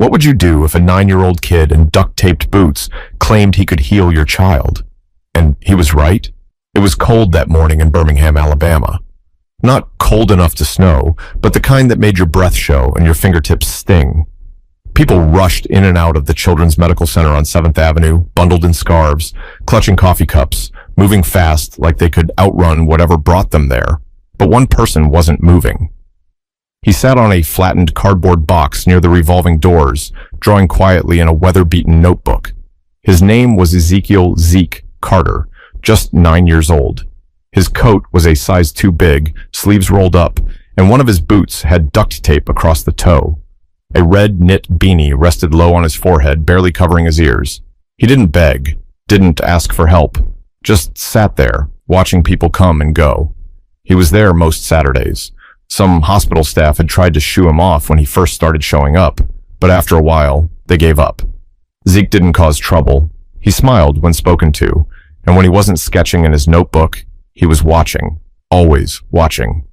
What would you do if a 9-year-old kid in duct-taped boots claimed he could heal your child? And he was right. It was cold that morning in Birmingham, Alabama. Not cold enough to snow, but the kind that made your breath show and your fingertips sting. People rushed in and out of the Children's Medical Center on 7th Avenue, bundled in scarves, clutching coffee cups, moving fast like they could outrun whatever brought them there. But one person wasn't moving. He sat on a flattened cardboard box near the revolving doors, drawing quietly in a weather-beaten notebook. His name was Ezekiel Zeke Carter, just 9 years old. His coat was a size too big, sleeves rolled up, and one of his boots had duct tape across the toe. A red knit beanie rested low on his forehead, barely covering his ears. He didn't beg, didn't ask for help, just sat there, watching people come and go. He was there most Saturdays. Some hospital staff had tried to shoo him off when he first started showing up, but after a while, they gave up. Zeke didn't cause trouble. He smiled when spoken to, and when he wasn't sketching in his notebook, he was watching, always watching.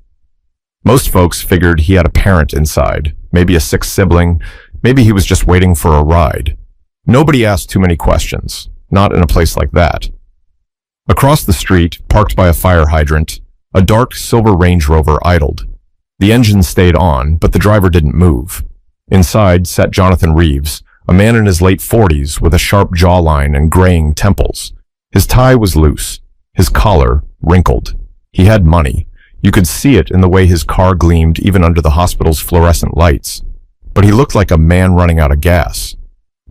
Most folks figured he had a parent inside, maybe a sixth sibling, maybe he was just waiting for a ride. Nobody asked too many questions, not in a place like that. Across the street, parked by a fire hydrant, a dark silver Range Rover idled. The engine stayed on, but the driver didn't move. Inside sat Jonathan Reeves, a man in his late 40s with a sharp jawline and graying temples. His tie was loose, his collar wrinkled. He had money. You could see it in the way his car gleamed even under the hospital's fluorescent lights. But he looked like a man running out of gas.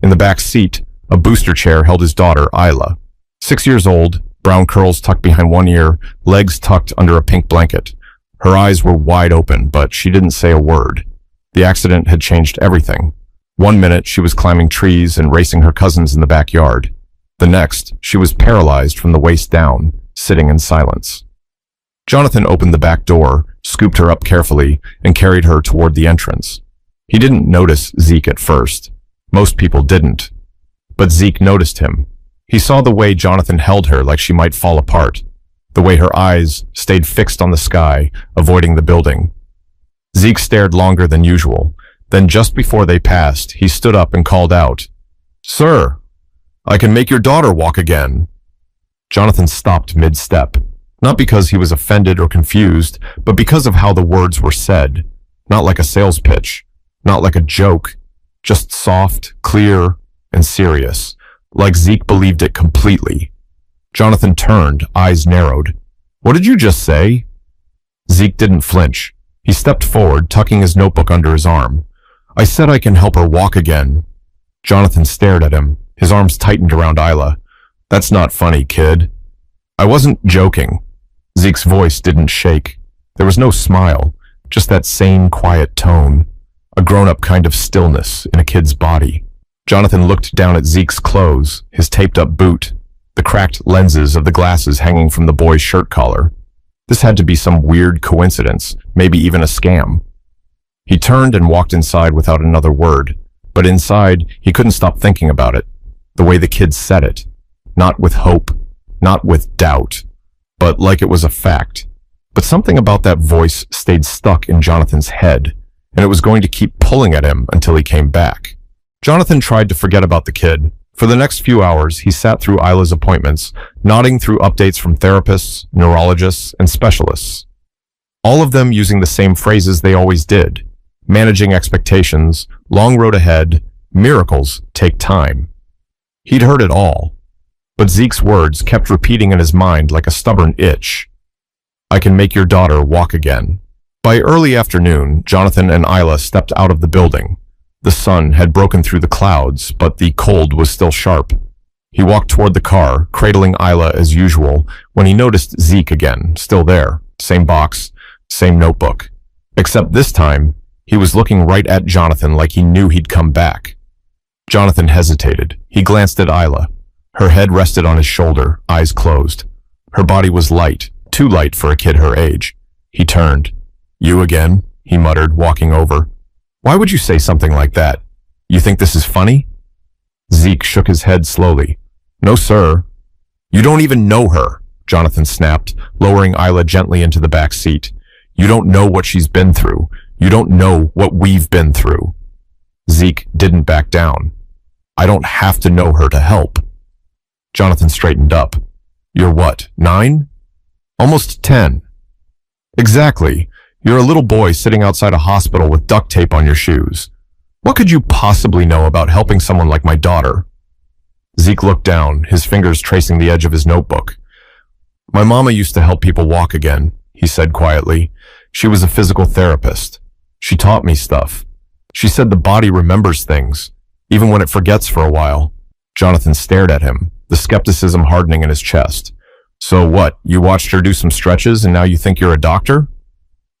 In the back seat, a booster chair held his daughter, Isla. 6 years old, brown curls tucked behind one ear, legs tucked under a pink blanket. Her eyes were wide open, but she didn't say a word. The accident had changed everything. 1 minute, she was climbing trees and racing her cousins in the backyard. The next, she was paralyzed from the waist down, sitting in silence. Jonathan opened the back door, scooped her up carefully, and carried her toward the entrance. He didn't notice Zeke at first. Most people didn't. But Zeke noticed him. He saw the way Jonathan held her like she might fall apart, the way her eyes stayed fixed on the sky, avoiding the building. Zeke stared longer than usual. Then just before they passed, he stood up and called out, "Sir, I can make your daughter walk again." Jonathan stopped mid-step, not because he was offended or confused, but because of how the words were said. Not like a sales pitch, not like a joke, just soft, clear, and serious, like Zeke believed it completely. Jonathan turned, eyes narrowed. "What did you just say?" Zeke didn't flinch. He stepped forward, tucking his notebook under his arm. "I said I can help her walk again." Jonathan stared at him, his arms tightened around Isla. "That's not funny, kid." "I wasn't joking." Zeke's voice didn't shake. There was no smile, just that same quiet tone, a grown-up kind of stillness in a kid's body. Jonathan looked down at Zeke's clothes, his taped-up boot, the cracked lenses of the glasses hanging from the boy's shirt collar. This had to be some weird coincidence, maybe even a scam. He turned and walked inside without another word, but inside, he couldn't stop thinking about it, the way the kid said it. Not with hope, not with doubt, but like it was a fact. But something about that voice stayed stuck in Jonathan's head, and it was going to keep pulling at him until he came back. Jonathan tried to forget about the kid. For the next few hours, he sat through Isla's appointments, nodding through updates from therapists, neurologists, and specialists. All of them using the same phrases they always did. Managing expectations, long road ahead, miracles take time. He'd heard it all. But Zeke's words kept repeating in his mind like a stubborn itch. "I can make your daughter walk again." By early afternoon, Jonathan and Isla stepped out of the building. The sun had broken through the clouds, but the cold was still sharp. He walked toward the car, cradling Isla as usual, when he noticed Zeke again, still there. Same box, same notebook. Except this time, he was looking right at Jonathan like he knew he'd come back. Jonathan hesitated. He glanced at Isla. Her head rested on his shoulder, eyes closed. Her body was light, too light for a kid her age. He turned. "You again?" he muttered, walking over. "Why would you say something like that? You think this is funny?" Zeke shook his head slowly. "No, sir." "You don't even know her," Jonathan snapped, lowering Isla gently into the back seat. "You don't know what she's been through. You don't know what we've been through." Zeke didn't back down. I don't have to know her to help. Jonathan straightened up. You're what, 9? Almost 10. Exactly. You're a little boy sitting outside a hospital with duct tape on your shoes. What could you possibly know about helping someone like my daughter? Zeke looked down, his fingers tracing the edge of his notebook. My mama used to help people walk again, he said quietly. She was a physical therapist. She taught me stuff. She said the body remembers things, even when it forgets for a while. Jonathan stared at him, the skepticism hardening in his chest. So what, you watched her do some stretches and now you think you're a doctor?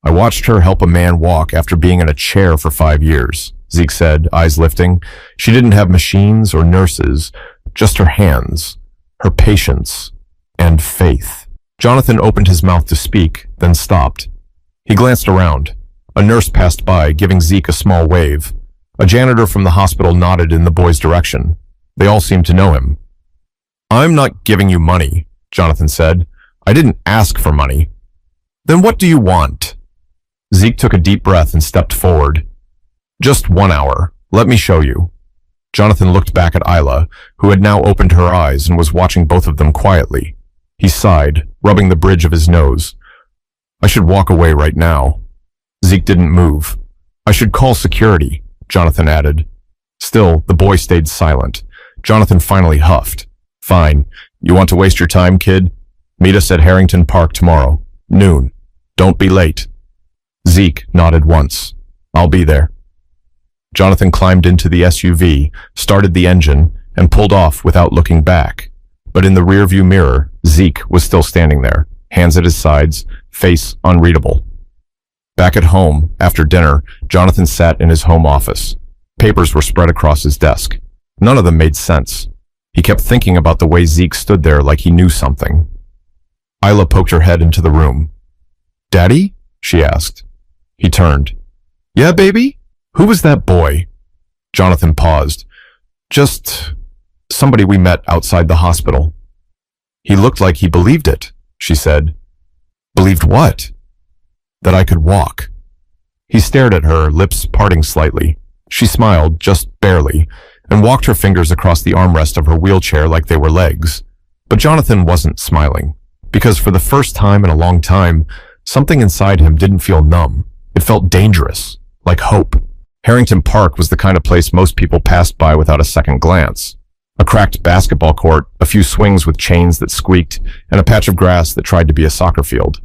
I watched her help a man walk after being in a chair for 5 years, Zeke said, eyes lifting. She didn't have machines or nurses, just her hands, her patience, and faith. Jonathan opened his mouth to speak, then stopped. He glanced around. A nurse passed by, giving Zeke a small wave. A janitor from the hospital nodded in the boy's direction. They all seemed to know him. I'm not giving you money, Jonathan said. I didn't ask for money. Then what do you want? Zeke took a deep breath and stepped forward. Just 1 hour. Let me show you. Jonathan looked back at Isla, who had now opened her eyes and was watching both of them quietly. He sighed, rubbing the bridge of his nose. I should walk away right now. Zeke didn't move. I should call security, Jonathan added. Still, the boy stayed silent. Jonathan finally huffed. Fine. You want to waste your time, kid? Meet us at Harrington Park tomorrow, noon. Don't be late. Zeke nodded once. I'll be there. Jonathan climbed into the SUV, started the engine, and pulled off without looking back. But in the rearview mirror, Zeke was still standing there, hands at his sides, face unreadable. Back at home, after dinner, Jonathan sat in his home office. Papers were spread across his desk. None of them made sense. He kept thinking about the way Zeke stood there like he knew something. Isla poked her head into the room. Daddy? She asked. He turned. Yeah, baby? Who was that boy? Jonathan paused. Just somebody we met outside the hospital. He looked like he believed it, she said. Believed what? That I could walk. He stared at her, lips parting slightly. She smiled, just barely, and walked her fingers across the armrest of her wheelchair like they were legs. But Jonathan wasn't smiling, because for the first time in a long time, something inside him didn't feel numb. It felt dangerous, like hope. Harrington Park was the kind of place most people passed by without a second glance. A cracked basketball court, a few swings with chains that squeaked, and a patch of grass that tried to be a soccer field.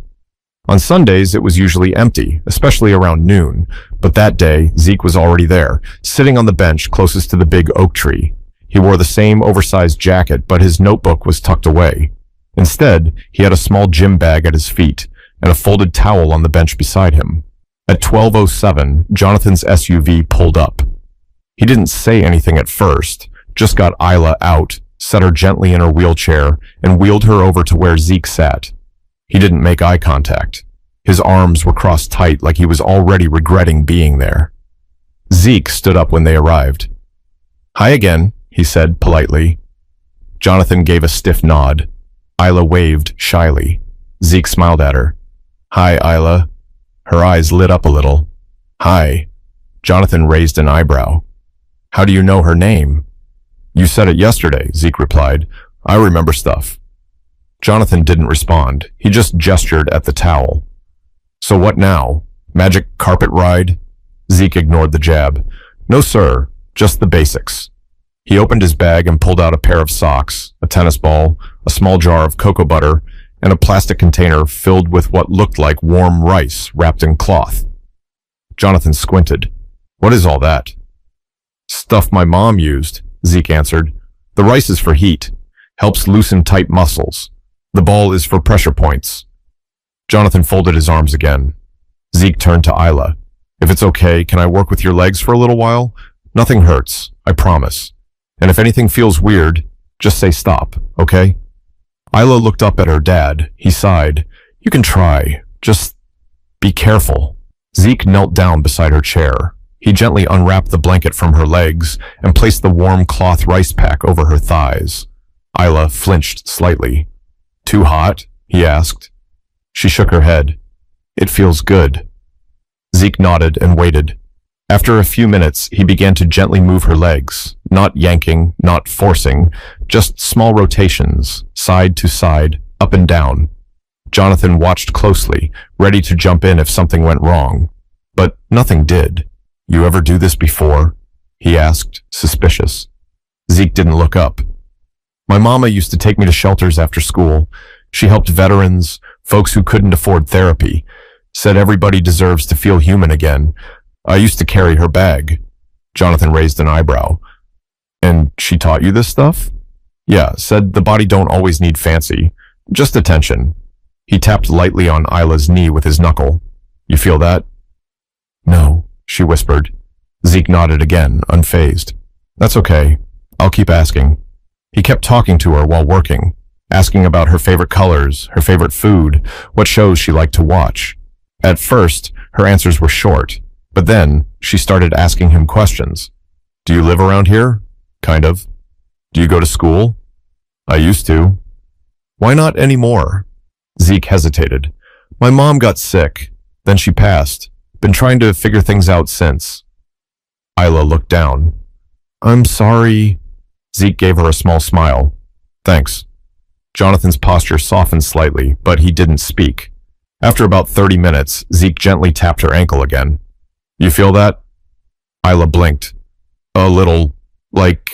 On Sundays, it was usually empty, especially around noon, but that day, Zeke was already there, sitting on the bench closest to the big oak tree. He wore the same oversized jacket, but his notebook was tucked away. Instead, he had a small gym bag at his feet, and a folded towel on the bench beside him. At 12:07, Jonathan's SUV pulled up. He didn't say anything at first, just got Isla out, set her gently in her wheelchair, and wheeled her over to where Zeke sat. He didn't make eye contact. His arms were crossed tight like he was already regretting being there. Zeke stood up when they arrived. Hi again, he said politely. Jonathan gave a stiff nod. Isla waved shyly. Zeke smiled at her. Hi, Isla. Her eyes lit up a little. Hi. Jonathan raised an eyebrow. How do you know her name? You said it yesterday, Zeke replied. I remember stuff. Jonathan didn't respond. He just gestured at the towel. So what now? Magic carpet ride? Zeke ignored the jab. No, sir. Just the basics. He opened his bag and pulled out a pair of socks, a tennis ball, a small jar of cocoa butter, and a plastic container filled with what looked like warm rice wrapped in cloth. Jonathan squinted. What is all that? Stuff my mom used, Zeke answered. The rice is for heat. Helps loosen tight muscles. The ball is for pressure points. Jonathan folded his arms again. Zeke turned to Isla. If it's okay, can I work with your legs for a little while? Nothing hurts, I promise. And if anything feels weird, just say stop, okay? Isla looked up at her dad. He sighed. You can try. Just be careful. Zeke knelt down beside her chair. He gently unwrapped the blanket from her legs and placed the warm cloth rice pack over her thighs. Isla flinched slightly. Too hot? He asked. She shook her head. It feels good. Zeke nodded and waited. After a few minutes, he began to gently move her legs, not yanking, not forcing, just small rotations, side to side, up and down. Jonathan watched closely, ready to jump in if something went wrong. But nothing did. "You ever do this before?" he asked, suspicious. Zeke didn't look up. "My mama used to take me to shelters after school. She helped veterans, folks who couldn't afford therapy, said everybody deserves to feel human again. I used to carry her bag." Jonathan raised an eyebrow. "And she taught you this stuff?" "Yeah, said the body don't always need fancy, just attention." He tapped lightly on Isla's knee with his knuckle. "You feel that?" "No," she whispered. Zeke nodded again, unfazed. "That's okay. I'll keep asking." He kept talking to her while working, asking about her favorite colors, her favorite food, what shows she liked to watch. At first, her answers were short, but then she started asking him questions. "Do you live around here?" "Kind of." "Do you go to school?" "I used to." "Why not anymore?" Zeke hesitated. "My mom got sick. Then she passed. Been trying to figure things out since." Isla looked down. "I'm sorry." Zeke gave her a small smile. "Thanks." Jonathan's posture softened slightly, but he didn't speak. After about 30 minutes, Zeke gently tapped her ankle again. "You feel that?" Isla blinked. "A little, like,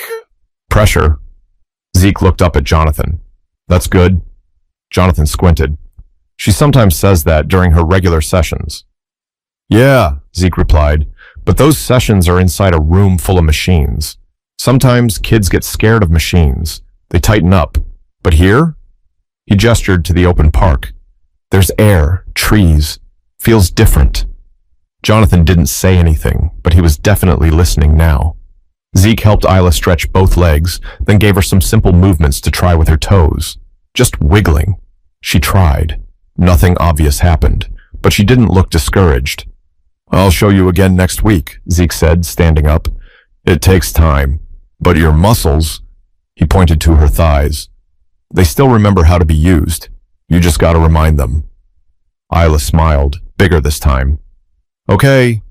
pressure." Zeke looked up at Jonathan. "That's good." Jonathan squinted. "She sometimes says that during her regular sessions." "Yeah," Zeke replied, "but those sessions are inside a room full of machines. Sometimes kids get scared of machines. They tighten up. But here?" He gestured to the open park. "There's air, trees. Feels different." Jonathan didn't say anything, but he was definitely listening now. Zeke helped Isla stretch both legs, then gave her some simple movements to try with her toes. Just wiggling. She tried. Nothing obvious happened, but she didn't look discouraged. "I'll show you again next week," Zeke said, standing up. "It takes time, but your muscles," he pointed to her thighs, "they still remember how to be used. You just gotta remind them." Isla smiled, bigger this time. "Okay."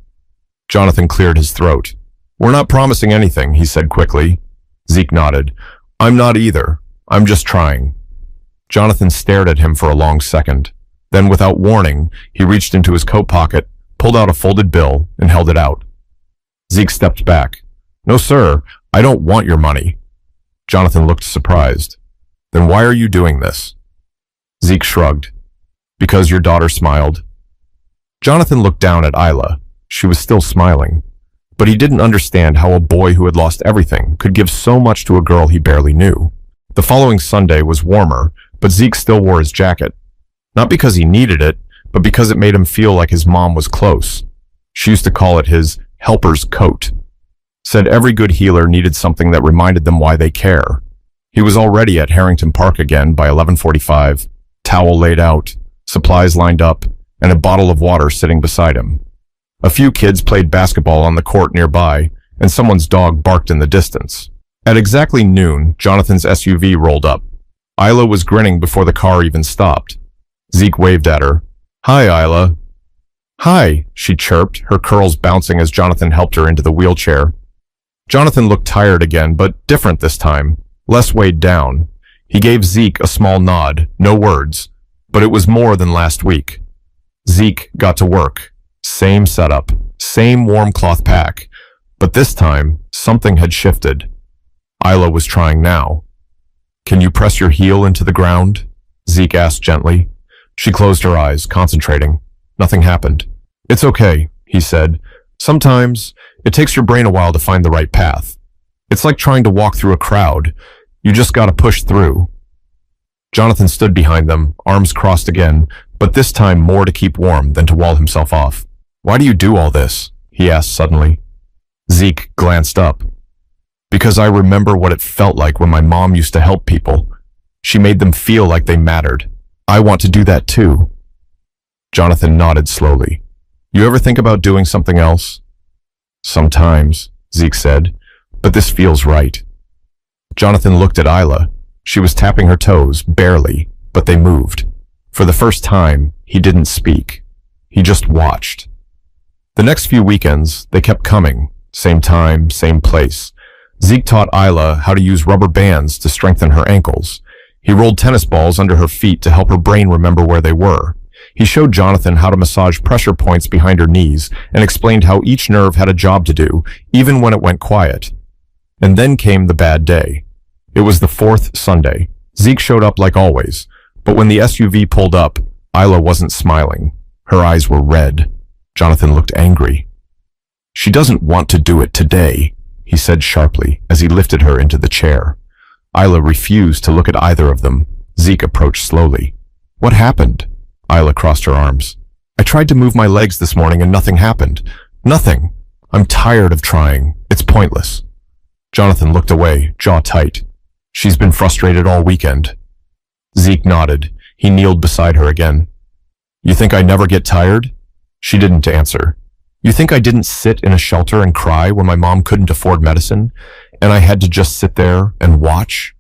Jonathan cleared his throat. "We're not promising anything," he said quickly. Zeke nodded. "I'm not either. I'm just trying." Jonathan stared at him for a long second. Then, without warning, he reached into his coat pocket, pulled out a folded bill, and held it out. Zeke stepped back. "No, sir, I don't want your money." Jonathan looked surprised. "Then why are you doing this?" Zeke shrugged. "Because your daughter smiled." Jonathan looked down at Isla. She was still smiling. But he didn't understand how a boy who had lost everything could give so much to a girl he barely knew. The following Sunday was warmer, but Zeke still wore his jacket. Not because he needed it, but because it made him feel like his mom was close. She used to call it his helper's coat. Said every good healer needed something that reminded them why they care. He was already at Harrington Park again by 11:45, towel laid out, supplies lined up, and a bottle of water sitting beside him. A few kids played basketball on the court nearby, and someone's dog barked in the distance. At exactly noon, Jonathan's SUV rolled up. Isla was grinning before the car even stopped. Zeke waved at her. "Hi, Isla." "Hi," she chirped, her curls bouncing as Jonathan helped her into the wheelchair. Jonathan looked tired again, but different this time, less weighed down. He gave Zeke a small nod, no words, but it was more than last week. Zeke got to work. Same setup, same warm cloth pack, but this time, something had shifted. Isla was trying now. "Can you press your heel into the ground?" Zeke asked gently. She closed her eyes, concentrating. Nothing happened. "It's okay," he said. "Sometimes it takes your brain a while to find the right path. It's like trying to walk through a crowd. You just gotta push through." Jonathan stood behind them, arms crossed again, but this time more to keep warm than to wall himself off. "Why do you do all this?" he asked suddenly. Zeke glanced up. "Because I remember what it felt like when my mom used to help people. She made them feel like they mattered. I want to do that too." Jonathan nodded slowly. "You ever think about doing something else?" "Sometimes," Zeke said, "but this feels right." Jonathan looked at Isla. She was tapping her toes, barely, but they moved. For the first time, he didn't speak. He just watched. The next few weekends, they kept coming. Same time, same place. Zeke taught Isla how to use rubber bands to strengthen her ankles. He rolled tennis balls under her feet to help her brain remember where they were. He showed Jonathan how to massage pressure points behind her knees and explained how each nerve had a job to do, even when it went quiet. And then came the bad day. It was the fourth Sunday. Zeke showed up like always, but when the SUV pulled up, Isla wasn't smiling. Her eyes were red. Jonathan looked angry. "She doesn't want to do it today," he said sharply as he lifted her into the chair. Isla refused to look at either of them. Zeke approached slowly. "What happened?" Isla crossed her arms. "I tried to move my legs this morning and nothing happened. Nothing. I'm tired of trying. It's pointless." Jonathan looked away, jaw tight. "She's been frustrated all weekend." Zeke nodded. He kneeled beside her again. "You think I never get tired?" She didn't answer. "You think I didn't sit in a shelter and cry when my mom couldn't afford medicine, and I had to just sit there and watch?"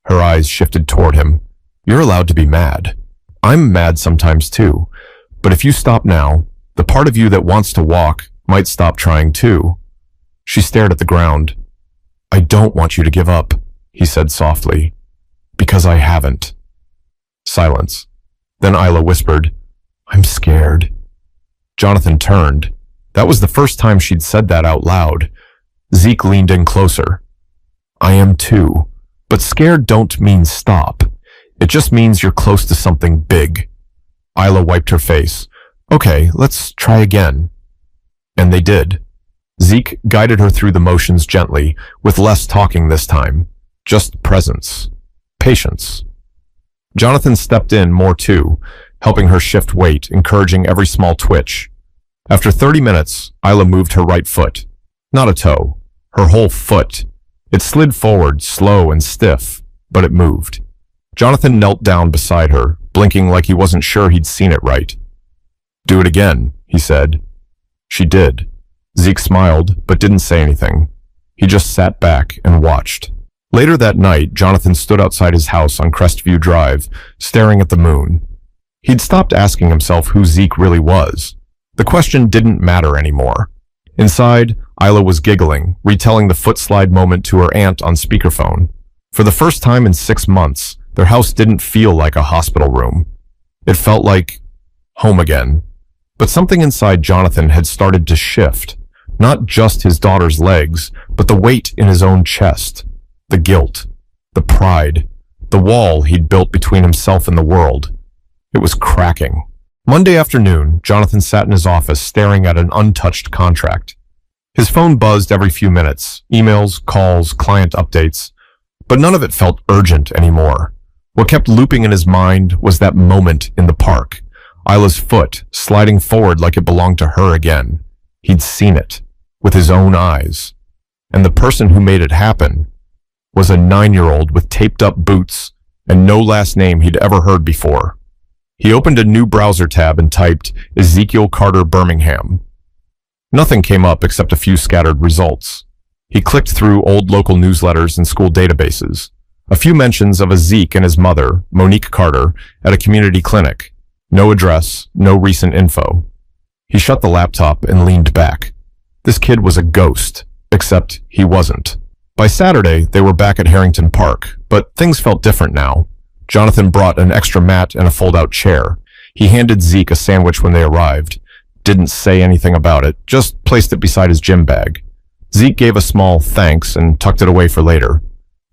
Her eyes shifted toward him. "You're allowed to be mad. I'm mad sometimes too. But if you stop now, the part of you that wants to walk might stop trying too." She stared at the ground. "I don't want you to give up," he said softly. "Because I haven't." Silence. Then Isla whispered, "I'm scared." Jonathan turned. That was the first time she'd said that out loud. Zeke leaned in closer. "I am too. But scared don't mean stop. It just means you're close to something big." Isla wiped her face. "Okay, let's try again." And they did. Zeke guided her through the motions gently, with less talking this time. Just presence. Patience. Jonathan stepped in more too, helping her shift weight, encouraging every small twitch. After 30 minutes, Isla moved her right foot. Not a toe. Her whole foot. It slid forward, slow and stiff, but it moved. Jonathan knelt down beside her, blinking like he wasn't sure he'd seen it right. "Do it again," he said. She did. Zeke smiled, but didn't say anything. He just sat back and watched. Later that night, Jonathan stood outside his house on Crestview Drive, staring at the moon. He'd stopped asking himself who Zeke really was. The question didn't matter anymore. Inside, Isla was giggling, retelling the footslide moment to her aunt on speakerphone. For the first time in 6 months, their house didn't feel like a hospital room. It felt like home again. But something inside Jonathan had started to shift. Not just his daughter's legs, but the weight in his own chest. The guilt. The pride. The wall he'd built between himself and the world. It was cracking. Monday afternoon, Jonathan sat in his office staring at an untouched contract. His phone buzzed every few minutes. Emails, calls, client updates. But none of it felt urgent anymore. What kept looping in his mind was that moment in the park. Isla's foot sliding forward like it belonged to her again. He'd seen it with his own eyes. And the person who made it happen was a 9-year-old with taped up boots and no last name he'd ever heard before. He opened a new browser tab and typed Ezekiel Carter Birmingham. Nothing came up except a few scattered results. He clicked through old local newsletters and school databases. A few mentions of a Zeke and his mother, Monique Carter, at a community clinic. No address, no recent info. He shut the laptop and leaned back. This kid was a ghost, except he wasn't. By Saturday, they were back at Harrington Park, but things felt different now. Jonathan brought an extra mat and a fold-out chair. He handed Zeke a sandwich when they arrived. Didn't say anything about it, just placed it beside his gym bag. Zeke gave a small thanks and tucked it away for later.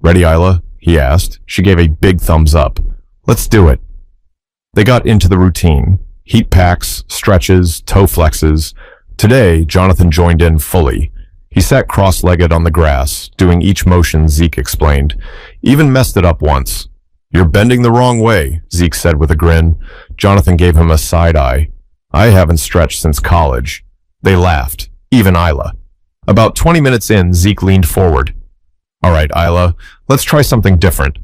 "Ready, Isla?" he asked. She gave a big thumbs up. "Let's do it." They got into the routine. Heat packs, stretches, toe flexes. Today, Jonathan joined in fully. He sat cross-legged on the grass, doing each motion Zeke explained. Even messed it up once. "You're bending the wrong way," Zeke said with a grin. Jonathan gave him a side eye. "I haven't stretched since college." They laughed, even Isla. About 20 minutes in, Zeke leaned forward. "All right, Isla, let's try something different."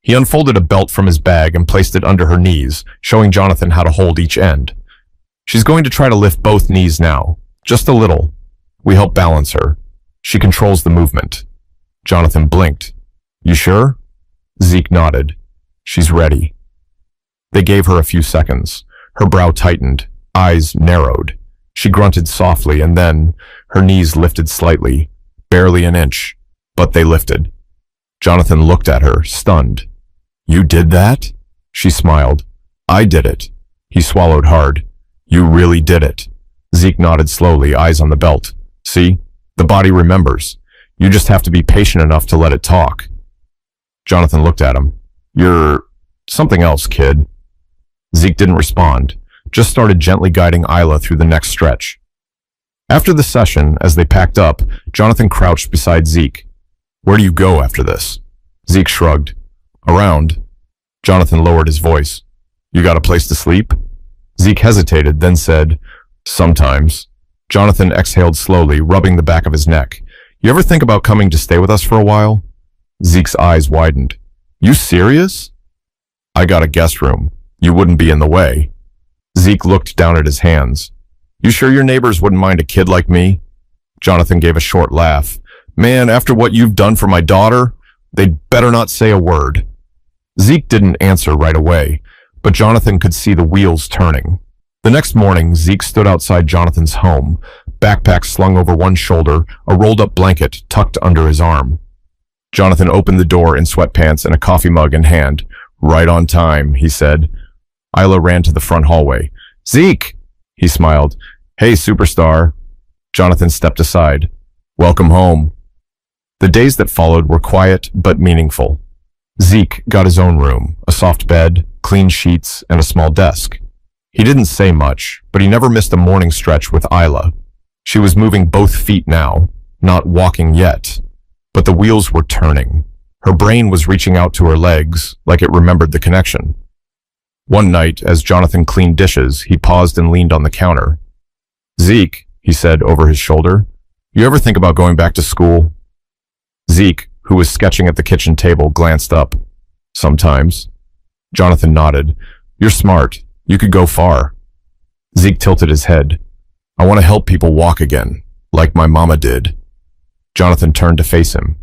He unfolded a belt from his bag and placed it under her knees, showing Jonathan how to hold each end. "She's going to try to lift both knees now. Just a little. We help balance her. She controls the movement." Jonathan blinked. "You sure?" Zeke nodded. "She's ready." They gave her a few seconds. Her brow tightened, eyes narrowed. She grunted softly, and then her knees lifted slightly, barely an inch, but they lifted. Jonathan looked at her, stunned. "You did that?" She smiled. "I did it." He swallowed hard. "You really did it." Zeke nodded slowly, eyes on the belt. "See? The body remembers. You just have to be patient enough to let it talk." Jonathan looked at him. "You're something else, kid." Zeke didn't respond, just started gently guiding Isla through the next stretch. After the session, as they packed up, Jonathan crouched beside Zeke. "Where do you go after this?" Zeke shrugged. "Around." Jonathan lowered his voice. "You got a place to sleep?" Zeke hesitated, then said, "Sometimes." Jonathan exhaled slowly, rubbing the back of his neck. "You ever think about coming to stay with us for a while?" Zeke's eyes widened. "You serious?" "I got a guest room. You wouldn't be in the way." Zeke looked down at his hands. "You sure your neighbors wouldn't mind a kid like me?" Jonathan gave a short laugh. "Man, after what you've done for my daughter, they'd better not say a word." Zeke didn't answer right away, but Jonathan could see the wheels turning. The next morning, Zeke stood outside Jonathan's home, backpack slung over one shoulder, a rolled-up blanket tucked under his arm. Jonathan opened the door in sweatpants and a coffee mug in hand. "Right on time," he said. Isla ran to the front hallway. "Zeke!" He smiled. "Hey, superstar." Jonathan stepped aside. "Welcome home." The days that followed were quiet but meaningful. Zeke got his own room, a soft bed, clean sheets, and a small desk. He didn't say much, but he never missed a morning stretch with Isla. She was moving both feet now, not walking yet, but the wheels were turning. Her brain was reaching out to her legs, like it remembered the connection. One night, as Jonathan cleaned dishes, he paused and leaned on the counter. "Zeke," he said over his shoulder, "you ever think about going back to school?" Zeke, who was sketching at the kitchen table, glanced up. "Sometimes." Jonathan nodded. "You're smart. You could go far." Zeke tilted his head. "I want to help people walk again, like my mama did." Jonathan turned to face him.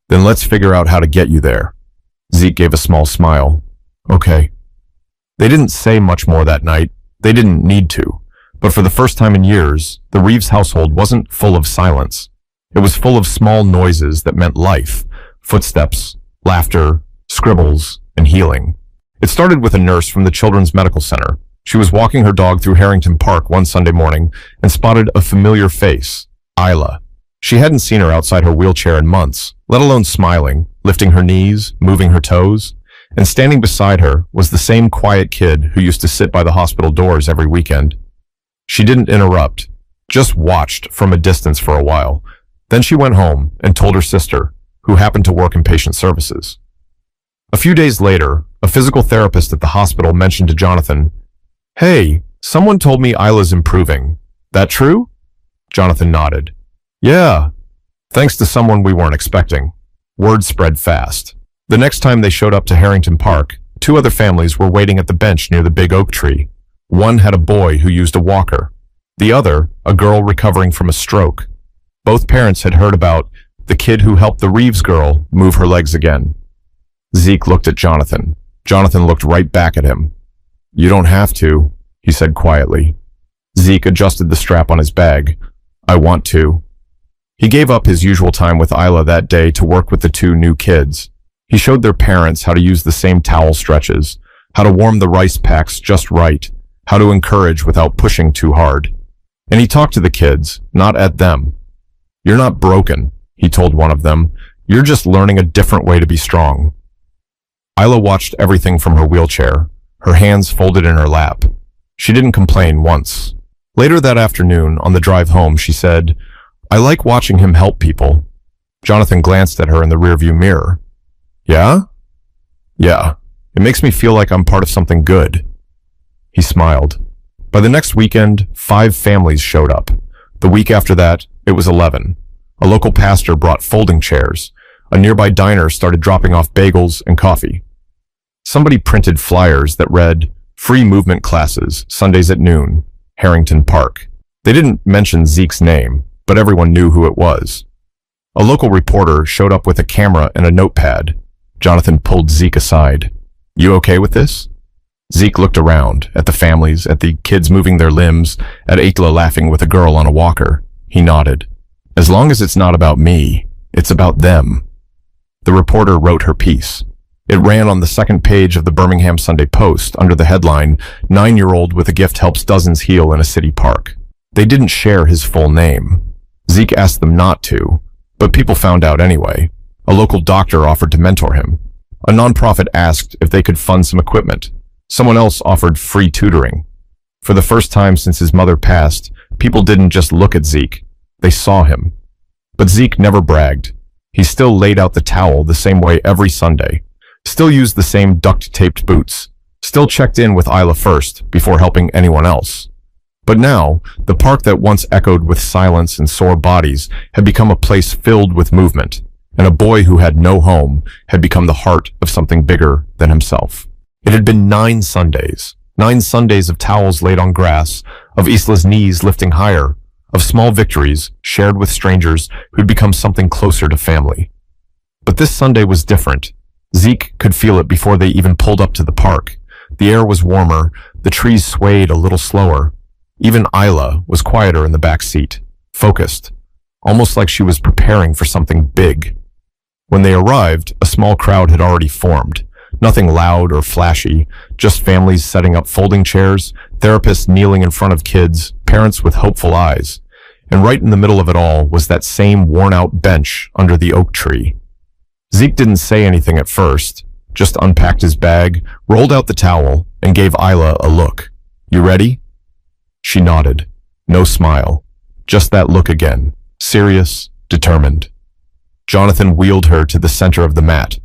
"Then let's figure out how to get you there." Zeke gave a small smile. "Okay." They didn't say much more that night. They didn't need to. But for the first time in years, the Reeves household wasn't full of silence. It was full of small noises that meant life, footsteps, laughter, scribbles, and healing. It started with a nurse from the Children's Medical Center. She was walking her dog through Harrington Park one Sunday morning and spotted a familiar face, Isla. She hadn't seen her outside her wheelchair in months, let alone smiling, lifting her knees, moving her toes. And standing beside her was the same quiet kid who used to sit by the hospital doors every weekend. She didn't interrupt, just watched from a distance for a while. Then she went home and told her sister, who happened to work in patient services. A few days later, a physical therapist at the hospital mentioned to Jonathan, "Hey, someone told me Isla's improving. That true?" Jonathan nodded. "Yeah, thanks to someone we weren't expecting." Word spread fast. The next time they showed up to Harrington Park, two other families were waiting at the bench near the big oak tree. One had a boy who used a walker. The other, a girl recovering from a stroke. Both parents had heard about the kid who helped the Reeves girl move her legs again. Zeke looked at Jonathan. Jonathan looked right back at him. "You don't have to," he said quietly. Zeke adjusted the strap on his bag. "I want to." He gave up his usual time with Isla that day to work with the two new kids. He showed their parents how to use the same towel stretches, how to warm the rice packs just right, how to encourage without pushing too hard. And he talked to the kids, not at them. "You're not broken," he told one of them. "You're just learning a different way to be strong." Isla watched everything from her wheelchair, her hands folded in her lap. She didn't complain once. Later that afternoon, on the drive home, she said, "I like watching him help people." Jonathan glanced at her in the rearview mirror. "Yeah?" "Yeah. It makes me feel like I'm part of something good." He smiled. By the next weekend, 5 families showed up. The week after that, it was 11. A local pastor brought folding chairs. A nearby diner started dropping off bagels and coffee. Somebody printed flyers that read, "Free movement classes, Sundays at noon, Harrington Park." They didn't mention Zeke's name, but everyone knew who it was. A local reporter showed up with a camera and a notepad. Jonathan pulled Zeke aside. "You okay with this?" Zeke looked around, at the families, at the kids moving their limbs, at Ayla laughing with a girl on a walker. He nodded. As long as it's not about me, it's about them. The reporter wrote her piece. It ran on the second page of the Birmingham Sunday Post under the headline, 9-year-old with a gift helps dozens heal in a city park. They didn't share his full name. Zeke asked them not to, but people found out anyway. A local doctor offered to mentor him. A nonprofit asked if they could fund some equipment. Someone else offered free tutoring. For the first time since his mother passed, people didn't just look at Zeke. They saw him. But Zeke never bragged. He still laid out the towel the same way every Sunday. Still used the same duct-taped boots. Still checked in with Ayla first before helping anyone else. But now, the park that once echoed with silence and sore bodies had become a place filled with movement, and a boy who had no home had become the heart of something bigger than himself. It had been 9 Sundays. 9 Sundays of towels laid on grass, of Isla's knees lifting higher, of small victories shared with strangers who'd become something closer to family. But this Sunday was different. Zeke could feel it before they even pulled up to the park. The air was warmer, the trees swayed a little slower. Even Ayla was quieter in the back seat, focused, almost like she was preparing for something big. When they arrived, a small crowd had already formed. Nothing loud or flashy, just families setting up folding chairs, therapists kneeling in front of kids, parents with hopeful eyes. And right in the middle of it all was that same worn-out bench under the oak tree. Zeke didn't say anything at first, just unpacked his bag, rolled out the towel, and gave Ayla a look. "You ready?" She nodded. No smile. Just that look again. Serious, determined. Jonathan wheeled her to the center of the mat.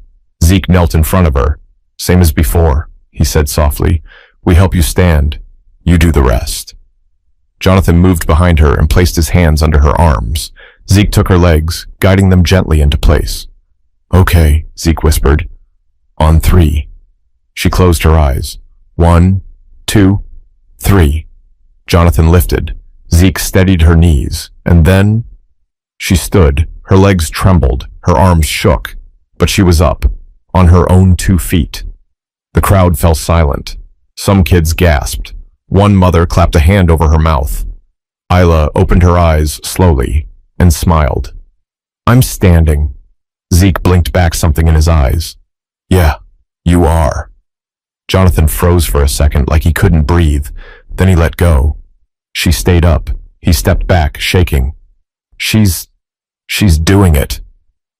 Zeke knelt in front of her. "Same as before," he said softly. "We help you stand. You do the rest." Jonathan moved behind her and placed his hands under her arms. Zeke took her legs, guiding them gently into place. "Okay," Zeke whispered. "On 3. She closed her eyes. 1, 2, 3. Jonathan lifted. Zeke steadied her knees, and then she stood. Her legs trembled, her arms shook, but she was up, on her own 2 feet. The crowd fell silent. Some kids gasped. One mother clapped a hand over her mouth. Ayla opened her eyes slowly and smiled. "I'm standing." Zeke blinked back something in his eyes. "Yeah, you are." Jonathan froze for a second like he couldn't breathe. Then he let go. She stayed up. He stepped back, shaking. She's doing it."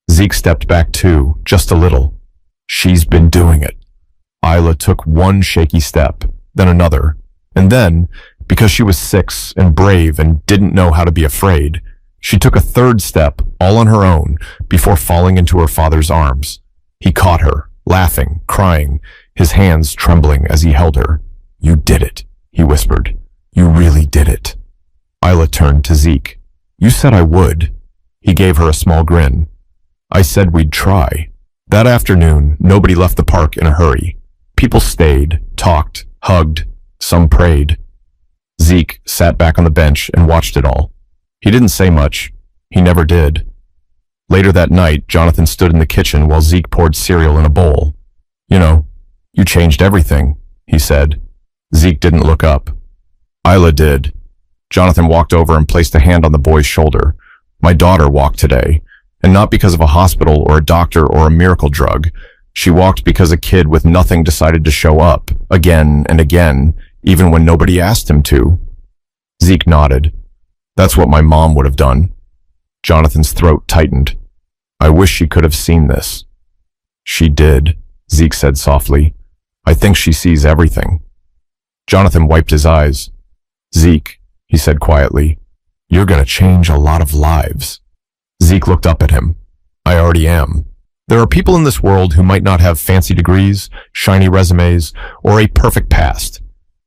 Zeke stepped back too, just a little. "She's been doing it." Ayla took one shaky step, then another. And then, because she was 6 and brave and didn't know how to be afraid, she took a 3rd step, all on her own, before falling into her father's arms. He caught her, laughing, crying, his hands trembling as he held her. "You did it," he whispered. "You really did it." Ayla turned to Zeke. "You said I would." He gave her a small grin. "I said we'd try." That afternoon, nobody left the park in a hurry. People stayed, talked, hugged, some prayed. Zeke sat back on the bench and watched it all. He didn't say much. He never did. Later that night, Jonathan stood in the kitchen while Zeke poured cereal in a bowl. "You know, you changed everything," he said. Zeke didn't look up. Ayla did. Jonathan walked over and placed a hand on the boy's shoulder. "My daughter walked today, and not because of a hospital or a doctor or a miracle drug. She walked because a kid with nothing decided to show up, again and again, even when nobody asked him to." Zeke nodded. "That's what my mom would have done." Jonathan's throat tightened. "I wish she could have seen this." "She did," Zeke said softly. "I think she sees everything." Jonathan wiped his eyes. "Zeke," he said quietly, "you're gonna change a lot of lives." Zeke looked up at him. "I already am. There are people in this world who might not have fancy degrees, shiny resumes, or a perfect past,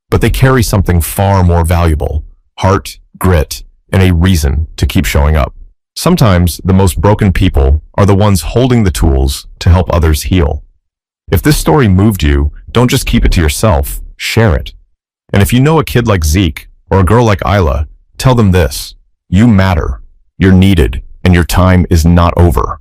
but they carry something far more valuable: heart, grit, and a reason to keep showing up. Sometimes the most broken people are the ones holding the tools to help others heal. If this story moved you, don't just keep it to yourself, share it. And if you know a kid like Zeke or a girl like Ayla, tell them this: you matter, you're needed, and your time is not over.